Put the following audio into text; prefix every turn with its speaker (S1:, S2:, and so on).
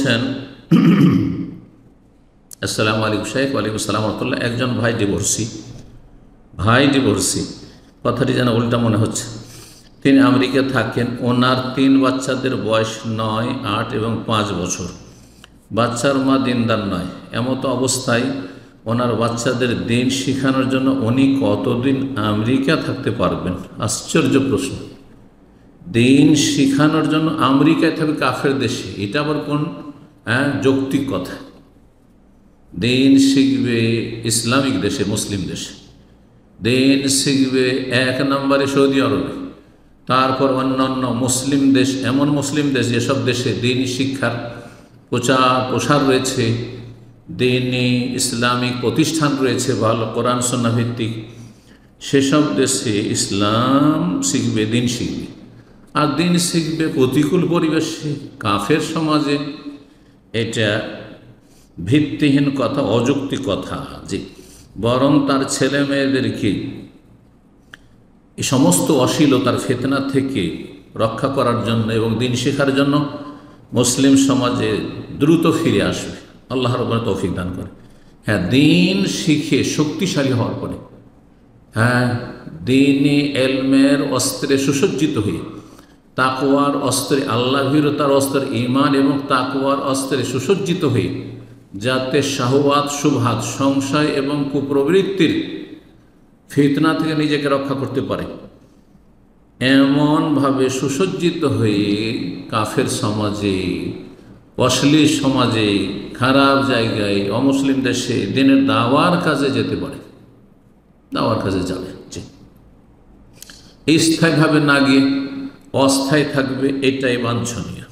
S1: বলছেন, আসসালামু আলাইকুম শেখ। ওয়ালাইকুম আসসালাম রহমতুল্লাহ। একজন ভাই ডিভোর্সি, কথাটি যেন উল্টা মনে হচ্ছে। তিনি আমেরিকা থাকেন। ওনার 3 বাচ্চাদের বয়স 9, 8 এবং 5 বছর। বাচ্চার মা দিনদার নয়। এমতো অবস্থায় ওনার বাচ্চাদের দিন শেখানোর জন্য উনি কতদিন আমেরিকা থাকতে পারবেন? আশ্চর্য প্রশ্ন। দিন শেখানোর জন্য আমেরিকায় থাকবে, কাফের দেশে, এটা আবার কোন যৌক্তিক কথা? দিন শিখবে ইসলামিক দেশে, মুসলিম দেশে। দিন শিখবে 1 নম্বরে সৌদি আরবে, তারপর অন্যান্য মুসলিম দেশ, এমন মুসলিম দেশ যেসব দেশে দিন শিক্ষার প্রসার রয়েছে, দিনই ইসলামিক প্রতিষ্ঠান রয়েছে, ভালো কোরআন সুন্নাহ ভিত্তিক, সেসব দেশে ইসলাম শিখবে, দিন শিখবে। আর দিন শিখবে প্রতিকূল পরিবেশে, কাফের সমাজে। এটা ভিত্তিহীন কথা, অযৌক্তিক কথা। জি, বরং তার ছেলে মেয়েদেরকে এই সমস্ত অশ্লীলতার ফিতনা থেকে রক্ষা করার জন্য এবং দিন শেখার জন্য মুসলিম সমাজে দ্রুত ফিরে আসবে। আল্লাহ রাব্বুল তৌফিক দান করে। হ্যাঁ, দিন শিখে শক্তিশালী হওয়ার পরে, দিনই এলমের অস্ত্রে সুসজ্জিত হয়ে, তাকওয়ার অস্ত্রে, আল্লাহ ভীরতার অস্ত্রে, ঈমান এবং তাকওয়ার অস্ত্রে সুসজ্জিত হয়ে, যাতে শাহওয়াত, শুবহাত, সংশয় এবং কুপ্রবৃত্তির ফিতনা থেকে নিজেকে রক্ষা করতে পারে, এমনভাবে সুসজ্জিত হয়ে কাফের সমাজে, অশ্লীল সমাজে, খারাপ জায়গায়, অমুসলিম দেশে দিনের দাওয়ার কাজে যেতে পারে, দাওয়ার কাজে যাবে। যে স্থায়ীভাবে না গিয়ে অস্থায়ী থাকবে, এটাই বাঞ্ছনীয়।